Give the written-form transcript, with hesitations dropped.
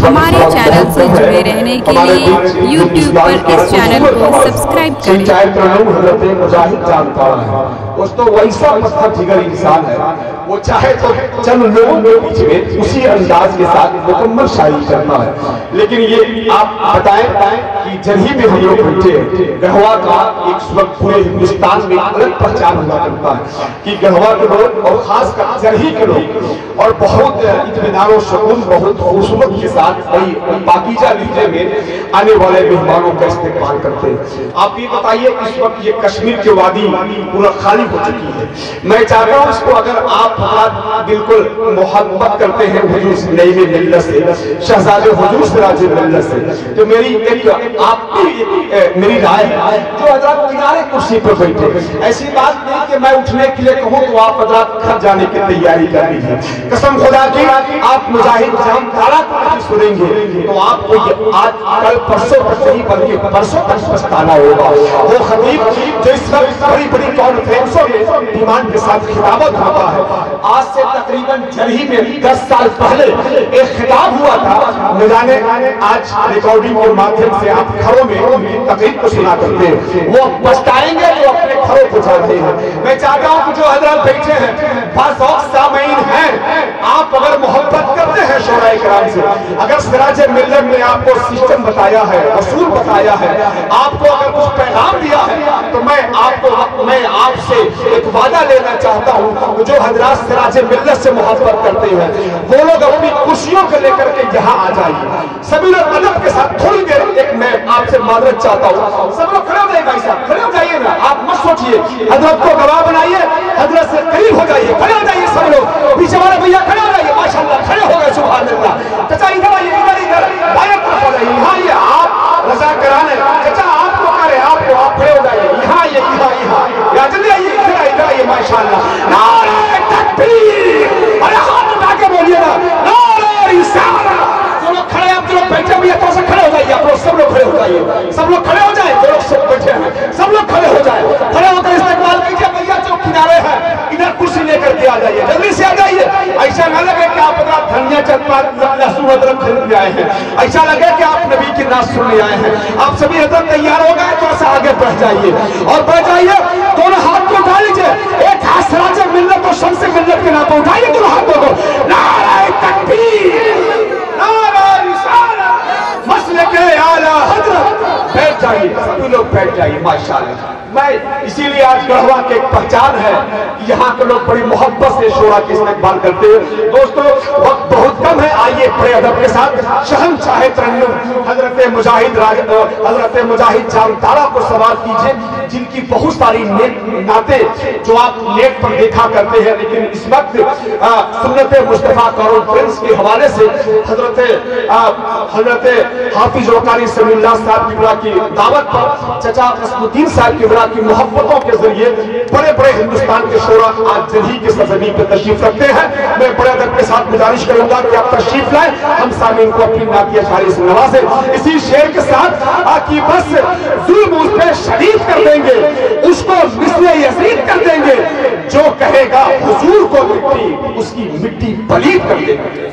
ہمارے چینل سے جڑے رہنے کے لیے یوٹیوب پر اس چینل کو سبسکرائب کریں۔ حضرت مجاہد جانتا ہے دوستو، ویسا پتھر جگر انسان ہے، وہ چاہے تو چند لوگوں کے بیچ میں اسی انداز کے ساتھ مکمل شاعری کرتا ہے، لیکن یہ آپ بتائیں کہ جرہی میں ہم لوگ بیٹھے ہیں، گڑھوا کا ایک وقت پورے ہندوستان میں الگ پہچان ہوا کرتا ہے کہ گڑھوا کے لوگ اور خاص کر جرہی کے لوگ اور بہت اطمینان و سکون، بہت خوبصورت کے ساتھ بڑی پاکیزہ لہجے میں آنے والے مہمانوں کا استقبال کرتے ہیں۔ آپ یہ بتائیے اس وقت یہ کشمیر کے وادی پورا خالی ہو چکی ہے، میں چاہتا ہوں اس کو اگر آپ حضرات بالکل محبت کرتے ہیں حضور نعیم ملت سے، شہزادے حضور سراج ملت سے، تو میری ایک آپ کی میری رائے ہے جو حضرات کنارے کرسی پر بیٹھے، ایسی بات نہیں کہ میں اٹھنے کے لیے کہوں تو آپ حضرات گھر جانے کی تیاری کر لیجیے، قسم خدا کی آپ مجاہد جام تارا کو نہیں سنیں گے تو آپ کو آج کل پرسوں تک نہیں بلکہ پرسوں تک پچھتانا ہوگا۔ وہ خطیب جو اس وقت بڑی بڑی کانفرنسوں میں ایمان کے ساتھ خطابت ہوتا ہے، آج سے تقریباً جرہی میں 10 سال پہلے ایک خطاب ہوا تھا، نہ جانے آج ریکارڈنگ کے مادھیم سے آپ گھروں میں تقریب کو سنا کرتے ہیں، وہ پچھتائیں گے جو اپنے گھروں کو جاتے ہیں۔ میں چاہتا ہوں کہ جو حضرات بیٹھے ہیں باذوق سامعین ہیں، آپ اگر محبت کرتے ہیں شعراء کرام سے، اگر سراج ملت نے آپ کو سسٹم بتایا ہے، اصول بتایا ہے، آپ کو اگر کچھ پیغام دیا ہے تو میں آپ سے ایک وعدہ لینا چاہتا ہوں، جو حضرات سراج ملت سے محبت کرتے ہیں وہ لوگ اپنی کرسیوں کو لے کر کے یہاں آ جائیے، سبھی لوگ ادب کے ساتھ تھوڑی دیر ایک میں آپ سے معذرت چاہتا ہوں، سب لوگ کھڑے ہو جائیے بھائی صاحب، کھڑے ہو جائیے نا، آپ مت سوچئے، حضرت کو گواہ بنائیے، حضرت سے قریب ہو جائیے، کھڑے ہو جائیے سب لوگ، پیچھے والے بھیا کھڑے ہو جائیے، ماشاءاللہ کھڑے ہو گئے، سبحان اللہ، چچا ادھر آئیے، ادھر بائیں طرف ہو جائیے، یہاں یہ آپ رضا کرانے، چچا آپ کو کرے، آپ کو آپ کھڑے ہو جائیے، یہاں یا جلدی آئیے، ادھر آئیے ماشاءاللہ، نعرہ تکبیر، ارے ہاتھ اٹھا کے بولیے نا، نعرہ رسالت، جو لوگ کھڑے ہیں آپ جو لوگ بیٹھے ہوئے ہیں تو سب کھڑے ہو جائیے، آپ لوگ سب لوگ کھڑے ہو جائیے، سب لوگ کھڑے ہو جائیں، جو لوگ سب بیٹھے ہیں سب لوگ کھڑے ہو جائیں، کھڑے ہو کر استقبال کیجئے، بھیا جو کنارے ہیں ادھر کرسی لے کر کے آ جائیے، جلدی سے آ جائیے، ایسا نہ لگے کہ آپ ادھر دھنیا چند لہسن ادرک خرید لے آئے ہیں، ایسا لگے کہ آپ نبی کی نعت سننے آئے ہیں، آپ سبھی حضرت تیار ہو گئے تو ایسا آگے بڑھ جائیے اور بڑھ جائیے، دونوں ہاتھ کو اٹھا لیجئے، ایک ہاتھ سراج ملت اور شمس ملت کے نام اٹھائیے دونوں ہاتھوں کو، نعرہ تکبیر، نعرہ رسالت، مسلک اعلیٰ حضرت، بیٹھ جائیے، سبھی لوگ بیٹھ جائیے، ماشاءاللہ۔ میں اسی لیے آج گڑھوا کی ایک پہچان ہے کہ یہاں کے لوگ بڑی محبت سے شعراء کی استقبال کرتے ہیں۔ دوستو وقت بہت کم ہے، آئیے بڑے ادب کے ساتھ شہنشاہ ترنم حضرت مجاہد جام تارا کو سوال کیجئے، جن کی بہت ساری نعتیں جو آپ نیٹ پر دیکھا کرتے ہیں، لیکن اس وقت سنت مصطفیٰ کانفرنس کے حوالے سے حضرت حافظ وقاری سمی اللہ صاحب کبرا کی دعوت پر چچا قسم الدین صاحب کبرا کی محبتوں کے ذریعے بڑے بڑے ہندوستان کے شعراء آج جرہی کی سرزمین پہ تشریف رکھتے ہیں۔ میں بڑے ادب کے ساتھ گزارش کروں گا کہ آپ تشریف لائیں، ہم سامعین کو اپنی نعتیہ شاعری سے نوازیں، اسی شعر کے ساتھ کہ بس ظلم اس پہ شدید کر دیں گے، اس کو مثل یزید کر دیں گے، جو کہے گا حضور کو مٹی، اس کی مٹی پلید کر دیں گے۔